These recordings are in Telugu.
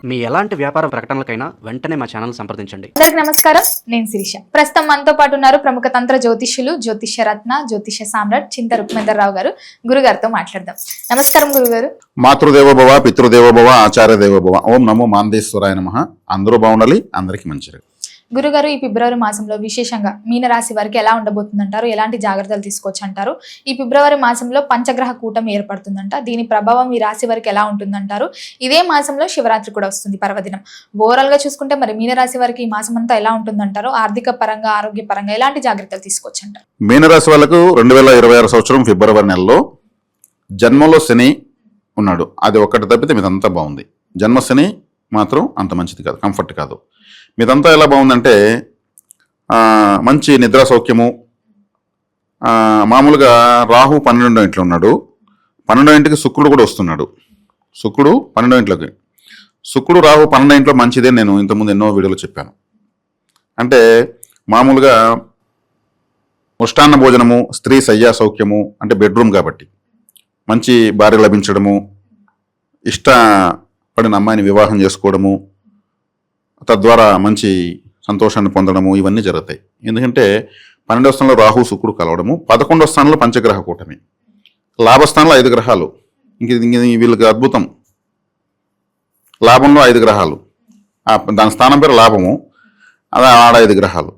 మీ ఎలాంటి వ్యాపార ప్రకటనలకైనా వెంటనే మా ఛానల్ సంప్రదించండి. అందరికి నమస్కారం, నేను శిరీష. ప్రస్తుతం మనతో పాటు ఉన్నారు ప్రముఖ తంత్ర జ్యోతిష్యులు, జ్యోతిష్య రత్న, జ్యోతిష్య సామ్రాట్ చింత రుక్మేందర్ రావు గారు. గురుగారితో మాట్లాడదాం. నమస్కారం గురుగారు. మాతృదేవోభవ, పితృదేవోభవ, ఆచార్య దేవోభవ. ఓం నమో మాందేశ్వరాయ నమః. అందరూ బాగుండాలి, అందరికీ మంచిది. గురుగారు, ఈ ఫిబ్రవరి మాసంలో విశేషంగా మీనరాశి వారికి ఎలా ఉండబోతుందంటారు? ఎలాంటి జాగ్రత్తలు తీసుకోవచ్చు అంటారు? ఈ ఫిబ్రవరి మాసంలో పంచగ్రహ కూటమి ఏర్పడుతుందంట. దీని ప్రభావం ఈ రాశి వారికి ఎలా ఉంటుందంటారు? ఇదే మాసంలో శివరాత్రి కూడా వస్తుంది, పర్వదినం. ఓవరాల్ గా చూసుకుంటే మరి మీనరాశి వారికి ఈ మాసం అంతా ఎలా ఉంటుందంటారు? ఆర్థిక పరంగా, ఆరోగ్య పరంగా ఎలాంటి జాగ్రత్తలు తీసుకోవచ్చు అంటారు? మీనరాశి వాళ్ళకు 2026 సంవత్సరం ఫిబ్రవరి నెలలో జన్మలో శని ఉన్నాడు. అది ఒక్కటి తప్పితే మీదంతా బాగుంది. జన్మ శని మాత్రం అంత మంచిది కాదు, కంఫర్ట్ కాదు. మీదంతా ఎలా బాగుందంటే మంచి నిద్ర సౌఖ్యము. మామూలుగా రాహు 12వ ఇంట్లో ఉన్నాడు. 12వ ఇంటికి శుక్రుడు కూడా వస్తున్నాడు. శుక్రుడు 12వ ఇంట్లోకి. శుక్రుడు రాహు 12వ ఇంట్లో మంచిదే. నేను ఇంతకుముందు ఎన్నో వీడియోలో చెప్పాను. అంటే మామూలుగా ఉష్టాన్న భోజనము, స్త్రీ శయ్యా సౌఖ్యము, అంటే బెడ్రూమ్ కాబట్టి మంచి భార్య లభించడము, ఇష్టపడిన అమ్మాయిని వివాహం చేసుకోవడము, తద్వారా మంచి సంతోషాన్ని పొందడము, ఇవన్నీ జరుగుతాయి. ఎందుకంటే 12వ స్థానంలో రాహు శుక్రుడు కలవడము, 11వ స్థానంలో పంచగ్రహ కూటమి, లాభస్థానంలో 5 గ్రహాలు. ఇంక వీళ్ళకి అద్భుతం. లాభంలో 5 గ్రహాలు, దాని స్థానం పేరు లాభము, అది ఆడ 5 గ్రహాలు.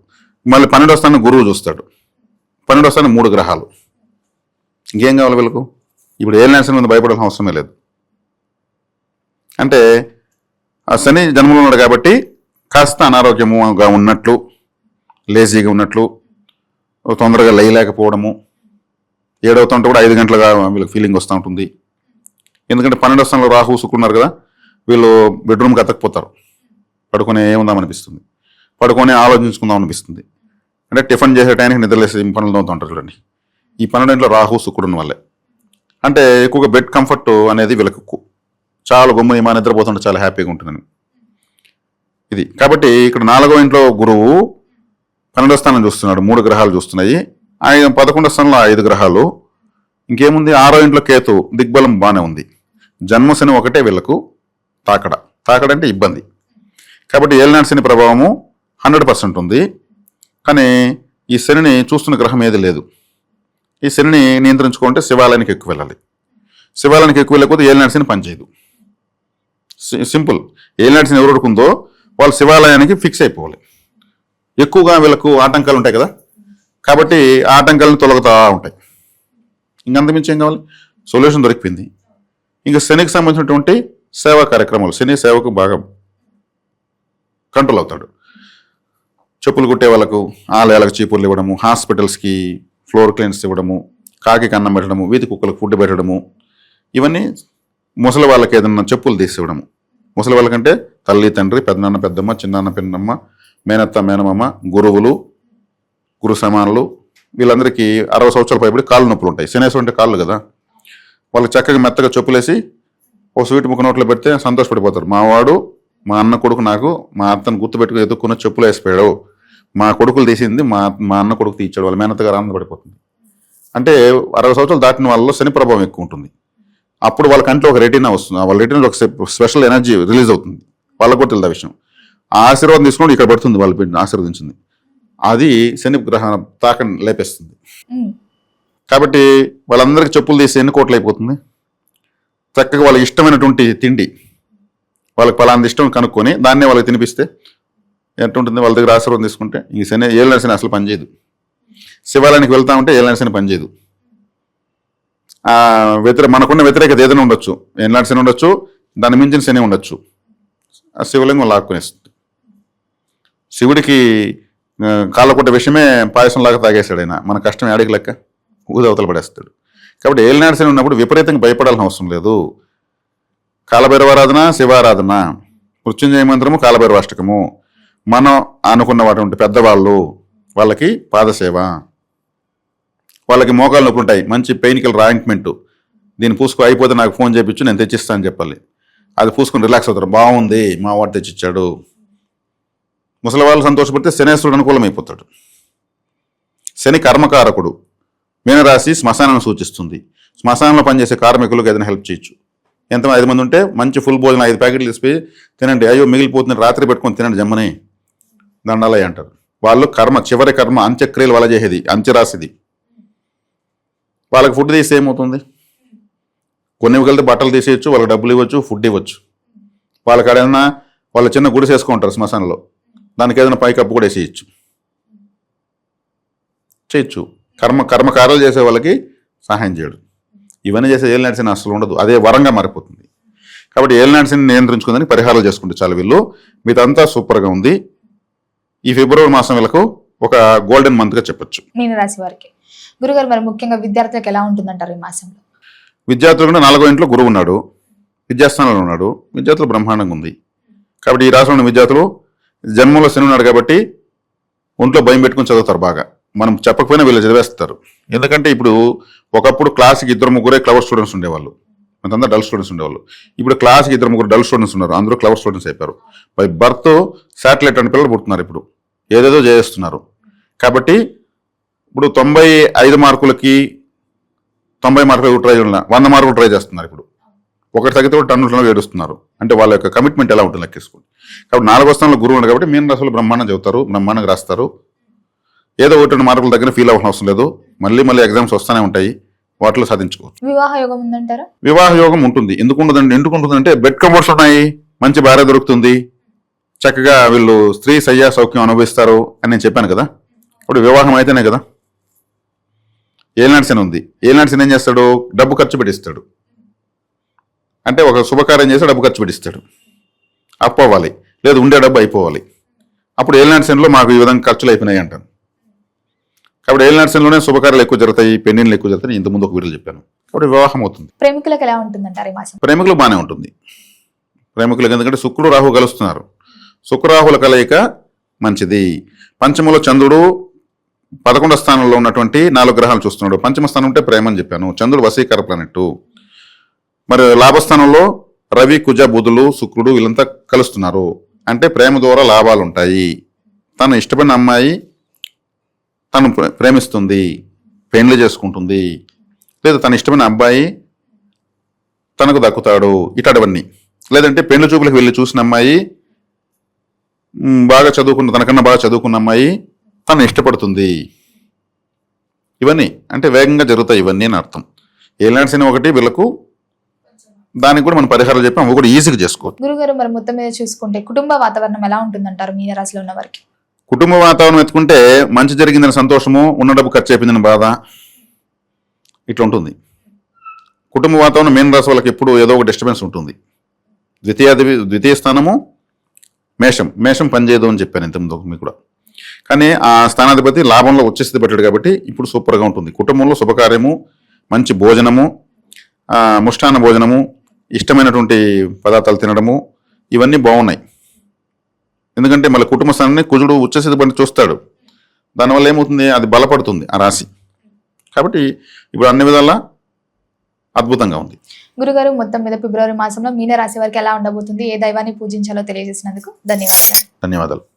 మళ్ళీ 12వ స్థానం గురువు చూస్తాడు. 12వ స్థానం 3 గ్రహాలు. ఇంకేం కావాలి వీళ్ళకు? ఇప్పుడు ఏలినాటి మీద భయపడాల్సిన అవసరమే లేదు. అంటే ఆ శని జన్మలో ఉన్నాడు కాబట్టి కాస్త అనారోగ్యముగా ఉన్నట్లు, లేజీగా ఉన్నట్లు, తొందరగా లేయలేకపోవడము, 7 కూడా 5 గంటలుగా వీళ్ళకి ఫీలింగ్ వస్తూ ఉంటుంది. ఎందుకంటే 12వ స్థానంలో రాహు శుక్రున్నారు కదా, వీళ్ళు బెడ్రూమ్కి అతకపోతారు. పడుకొని ఏముందామనిపిస్తుంది, పడుకొని ఆలోచించుకుందాం అనిపిస్తుంది. అంటే టిఫిన్ చేసే టైంకి నిద్రలేసే పనులు తోముతూ ఉంటారు చూడండి. ఈ 12వ ఇంట్లో రాహు శుక్రుడు వల్లే. అంటే ఎక్కువగా బెడ్ కంఫర్ట్ అనేది వీళ్ళకి చాలా గమ్ముని మా నిద్రపోతుంటే చాలా హ్యాపీగా ఉంటుందని ఇది. కాబట్టి ఇక్కడ 4వ ఇంట్లో గురువు 12వ స్థానం చూస్తున్నాడు, 3 గ్రహాలు చూస్తున్నాయి. 11వ స్థానంలో 5 గ్రహాలు. ఇంకేముంది? 6వ ఇంట్లో కేతు దిగ్బలం బాగానే ఉంది. జన్మశని ఒకటే వీళ్ళకు తాకడంటే ఇబ్బంది. కాబట్టి ఏలినాటి శని ప్రభావము 100% ఉంది. కానీ ఈ శనిని చూస్తున్న గ్రహం ఏది లేదు. ఈ శనిని నియంత్రించుకుంటే శివాలయానికి ఎక్కువ వెళ్ళాలి. శివాలయానికి ఎక్కువ వెళ్ళకపోతే ఏలినాటి శని పనిచేయదు. సింపుల్. ఏలినాటి శని ఎవరు ఉందో వాళ్ళు శివాలయానికి ఫిక్స్ అయిపోవాలి. ఎక్కువగా వీళ్ళకు ఆటంకాలు ఉంటాయి కదా, కాబట్టి ఆటంకాలను తొలగుతూ ఉంటాయి. ఇంకంతమించి ఏం కావాలి? సొల్యూషన్ దొరికిపోయింది. ఇంకా శనికి సంబంధించినటువంటి సేవా కార్యక్రమాలు, శని సేవకు బాగా కంట్రోల్ అవుతాడు. చెప్పులు కుట్టే వాళ్ళకు ఆలయాలకు చీపుర్లు ఇవ్వడము, హాస్పిటల్స్కి ఫ్లోర్ క్లీన్స్ ఇవ్వడము, కాకి అన్నం పెట్టడము, వీధి కుక్కలకు ఫుడ్ పెట్టడము, ఇవన్నీ ముసలి వాళ్ళకి ఏదన్నా చెప్పులు తీసివ్వడము. ముసలి వాళ్ళకంటే తల్లి, తండ్రి, పెద్దనాన్న, పెద్దమ్మ, చిన్నాన్న, పిన్నమ్మ, మేనత్త, మేనమామ, గురువులు, గురు సమానులు, వీళ్ళందరికీ 60 సంవత్సరాలు పైబడి కాళ్ళు నొప్పులు ఉంటాయి. శనేశ్వరు అంటే కాళ్ళు కదా, వాళ్ళకి చక్కగా మెత్తగా చెప్పులేసి ఓ స్వీట్ ముక్క నోట్లో పెడితే సంతోషపడిపోతారు. మావాడు, మా అన్న కొడుకు నాకు మా అత్తను గుర్తుపెట్టుకుని ఎదుక్కున్న చెప్పులు వేసిపోయాడు, మా కొడుకులు తీసింది మా అన్న కొడుకు తీర్చాడు, వాళ్ళ మేనత్తగారు ఆనందపడిపోతుంది. అంటే 60 సంవత్సరాలు దాటిన వాళ్ళలో శని ప్రభావం ఎక్కువ ఉంటుంది. అప్పుడు వాళ్ళ కంట్లో ఒక రెటీనా వస్తుంది. వాళ్ళ రెటీనా ఒక స్పెషల్ ఎనర్జీ రిలీజ్ అవుతుంది. వాళ్ళకు కూడా తెలియదు విషయం. ఆ ఆశీర్వాదం తీసుకుని ఇక్కడ పడుతుంది, వాళ్ళ బిడ్డ ఆశీర్వదించింది. అది శని గ్రహ తాకని లేపేస్తుంది. కాబట్టి వాళ్ళందరికీ చెప్పులు తీసి ఎన్ని కోట్లు అయిపోతుంది. చక్కగా వాళ్ళకి ఇష్టమైనటువంటి తిండి, వాళ్ళకి పలాంటి ఇష్టం కనుక్కొని దాన్నే వాళ్ళకి తినిపిస్తే ఎట్టుంటుంది. వాళ్ళ దగ్గర ఆశీర్వాదం తీసుకుంటే ఈ శని ఏలినాటి శని అసలు పనిచేయదు. శివాలయానికి వెళ్తా ఉంటే ఏలినాటి శని పనిచేయదు. మనకున్న వ్యతిరేకత ఏదైనా ఉండొచ్చు, ఏలినాటి శని ఉండొచ్చు, దాన్ని మించిన శని ఉండొచ్చు. ఆ శివలింగం లాక్కునేస్తుంది. శివుడికి కాళ్ళకొట్ట విషయమే పాయసంలాగా తాగేశాడు ఆయన. మన కష్టం ఆడికి లెక్క ఊదవతలు పడేస్తాడు. కాబట్టి ఏలినాటి శని ఉన్నప్పుడు విపరీతంగా భయపడాల్సిన అవసరం లేదు. కాలభైరవారాధన, శివారాధన, మృత్యుంజయ మంత్రము, కాలభైరవాష్టకము, మనం అనుకున్న వాటి పెద్దవాళ్ళు వాళ్ళకి పాదసేవ, వాళ్ళకి మోకాలు నొప్పులు ఉంటాయి, మంచి పెయిన్ కిల్లర్ ఆయింట్మెంట్, దీన్ని పూసుకో, అయిపోతే నాకు ఫోన్ చేయించు నేను తెచ్చిస్తాను చెప్పాలి. అది పూసుకొని రిలాక్స్ అవుతారు. బాగుంది మా వాడు తెచ్చిచ్చాడు. ముసలి వాళ్ళు సంతోషపడితే శనేశ్వరుడు అనుకూలమైపోతాడు. శని కర్మకారకుడు. మీనరాశి శ్మశానాన్ని సూచిస్తుంది. శ్మశానంలో పనిచేసే కార్మికులకు ఏదైనా హెల్ప్ చేయొచ్చు. ఎంత 5 మంది ఉంటే మంచి ఫుల్ భోజనం 5 ప్యాకెట్లు తీసిపోయి తినండి, అయ్యో మిగిలిపోతుంది రాత్రి పెట్టుకొని తినండి జమ్మని, దండాలయ్య అంటారు. వాళ్ళు కర్మ, చివరి కర్మ, అంత్యక్రియలు వాళ్ళ చేసేది, అంత్యరాశిది. వాళ్ళకి ఫుడ్ తీస్తే ఏమవుతుంది? కొన్ని ఇవ్వగలిగితే బట్టలు తీసేయచ్చు, వాళ్ళకి డబ్బులు ఇవ్వచ్చు, ఫుడ్ ఇవ్వచ్చు. వాళ్ళకి ఏదైనా వాళ్ళ చిన్న గుడిసె వేసుకుంటారు శ్మశానంలో, దానికి ఏదైనా పైకప్పు కూడా వేసేయచ్చు, చేయొచ్చు. కర్మకార్యాలు చేసే వాళ్ళకి సహాయం చేయడు. ఇవన్నీ చేసే ఏలినాటి శని అసలు ఉండదు, అదే వరంగా మారిపోతుంది. కాబట్టి ఏలినాటి శని నియంత్రించుకుందని పరిహారాలు చేసుకుంటే చాలు. వీళ్ళు మీదంతా సూపర్గా ఉంది. ఈ ఫిబ్రవరి మాసం వీళ్ళకు ఒక గోల్డెన్ మంత్గా చెప్పొచ్చు. మీనరాశి వారికి గురుగారు మరి ముఖ్యంగా విద్యార్థులకు ఎలా ఉంటుందంటారు ఈ మాసంలో? విద్యార్థులు కూడా 4వ ఇంట్లో గురువు ఉన్నాడు, విద్యాస్థానంలో ఉన్నాడు, విద్యార్థులు బ్రహ్మాండంగా ఉంది. కాబట్టి ఈ రాశిలో ఉన్న విద్యార్థులు జన్మంలో శని ఉన్నాడు కాబట్టి ఒంట్లో భయం పెట్టుకుని చదువుతారు బాగా. మనం చెప్పకపోయినా వీళ్ళు చదివేస్తారు. ఎందుకంటే ఇప్పుడు ఒకప్పుడు క్లాస్కి 2-3 క్లవర్ స్టూడెంట్స్ ఉండేవాళ్ళు, అంతా డల్ స్టూడెంట్స్ ఉండేవాళ్ళు. ఇప్పుడు క్లాస్కి 2-3 డల్ స్టూడెంట్స్ ఉన్నారు, అందరూ క్లవర్ స్టూడెంట్స్ అయిపోయారు. బై బర్త్ శాటిలైట్ అనే పిల్లలు పుడుతున్నారు, ఇప్పుడు ఏదేదో చేస్తున్నారు. కాబట్టి ఇప్పుడు 95 మార్కులకి 90 మార్కులు ట్రై చేయాలి, 100 మార్కులు ట్రై చేస్తున్నారు. ఇప్పుడు ఒకటి తగ్గితే కూడా టన్నులలో ఏడుస్తున్నారు. అంటే వాళ్ళ యొక్క కమిట్మెంట్ ఎలా ఉంటుంది లెక్కేసుకోండి. కాబట్టి 4వ స్థానంలో గురువు ఉంది కాబట్టి మీన రాశులు బ్రహ్మాండం చదువుతారు, బ్రహ్మాండంగా రాస్తారు. ఏదో 1-2 మార్కుల దగ్గర ఫీల్ అవ్వాల్సిన అవసరం లేదు, మళ్ళీ ఎగ్జామ్స్ వస్తూనే ఉంటాయి, వాటిలో సాధించుకోవచ్చు. వివాహ యోగం ఉందంటారా? వివాహ యోగం ఉంటుంది. ఎందుకు ఉంటుందంటే బెడ్ కంఫర్ట్స్ ఉన్నాయి, మంచి భార్య దొరుకుతుంది, చక్కగా వీళ్ళు స్త్రీ శయ్యా సౌఖ్యం అనుభవిస్తారు అని నేను చెప్పాను కదా. ఇప్పుడు వివాహం అయితేనే కదా. ఏలినాటి శని ఉంది. ఏలినాటి శని ఏం చేస్తాడు? డబ్బు ఖర్చు పెట్టిస్తాడు. అంటే ఒక శుభకార్యం చేస్తే డబ్బు ఖర్చు పెట్టిస్తాడు, అప్పు అవ్వాలి, లేదు ఉండే డబ్బు అయిపోవాలి. అప్పుడు ఏలినాటి శనిలో మాకు ఈ విధంగా ఖర్చులు అయిపోయినాయి అంటాను. కాబట్టి ఏలినాటి శనిలోనే శుభకార్యాలు ఎక్కువ జరుగుతాయి, పెళ్లిళ్ళు ఎక్కువ జరుగుతాయి. ఇంతకుముందు ఒక వీడియో చెప్పాను. కాబట్టి వివాహం అవుతుంది. ప్రేమికులకు ఎలా ఉంటుందంటారు ఈ మాసం? ప్రేమికులు బాగానే ఉంటుంది. ప్రేమికులకు ఎందుకంటే శుక్రుడు రాహు కలుస్తున్నారు. శుక్రరాహుల కలయిక మంచిది. పంచమంలో చంద్రుడు 11వ స్థానంలో ఉన్నటువంటి 4 గ్రహాలు చూస్తున్నాడు. పంచమ స్థానం అంటే ప్రేమ అని చెప్పాను. చంద్రుడు వశీకర ప్లానెట్. మరి లాభస్థానంలో రవి, కుజ, బుధులు, శుక్రుడు వీళ్ళంతా కలుస్తున్నారు. అంటే ప్రేమ ద్వారా లాభాలు ఉంటాయి. తను ఇష్టపడిన అమ్మాయి తను ప్రేమిస్తుంది, పెళ్లి చేసుకుంటుంది, లేదా తన ఇష్టమైన అబ్బాయి తనకు దక్కుతాడు, ఇట్లాంటివన్నీ. లేదంటే పెళ్లి చూపులకు వెళ్ళి చూసిన అమ్మాయి తనకన్నా బాగా చదువుకున్న అమ్మాయి తను ఇష్టపడుతుంది. ఇవన్నీ అంటే వేగంగా జరుగుతాయి ఇవన్నీ అని అర్థం. ఏలినాటి శని ఒకటి వీళ్ళకు, దానికి కూడా మనం పరిహారాలు చెప్పి అవి కూడా ఈజీగా చేసుకోవచ్చు. గురుగారు మరి మొత్తం మీద చూసుకుంటే కుటుంబ వాతావరణం ఎలా ఉంటుందంటారు మీనరాశిలో ఉన్న వారికి? కుటుంబ వాతావరణం ఎత్తుకుంటే మంచి జరిగిందని సంతోషము, ఉన్న డబ్బు ఖర్చు అయిపోయిందని బాధ, ఇట్లా ఉంటుంది. కుటుంబ వాతావరణం మీన రాశి వాళ్ళకి ఎప్పుడు ఏదో ఒక డిస్టర్బెన్స్ ఉంటుంది. ద్వితీయ స్థానము మేషం పనిచేయదు అని చెప్పాను ఇంతకుముందు మీకు కూడా. కానీ ఆ స్థానాధిపతి లాభంలో వచ్చేసి పెట్టాడు కాబట్టి ఇప్పుడు సూపర్గా ఉంటుంది. కుటుంబంలో శుభకార్యము, మంచి భోజనము, ముష్టాన్న భోజనము, ఇష్టమైనటువంటి పదార్థాలు తినడము, ఇవన్నీ బాగున్నాయి. ఎందుకంటే మళ్ళీ కుటుంబ స్థానాన్ని కుజుడు ఉచ్చస్థితి పని చూస్తాడు. దానివల్ల ఏమవుతుంది? అది బలపడుతుంది ఆ రాశి. కాబట్టి ఇప్పుడు అన్ని విధాలా అద్భుతంగా ఉంది. గురుగారు మొత్తం మీద ఫిబ్రవరి మాసంలో మీన రాశి వారికి ఎలా ఉండబోతుంది, ఏ దైవాన్ని పూజించాలో తెలియజేసినందుకు ధన్యవాదాలు. ధన్యవాదాలు.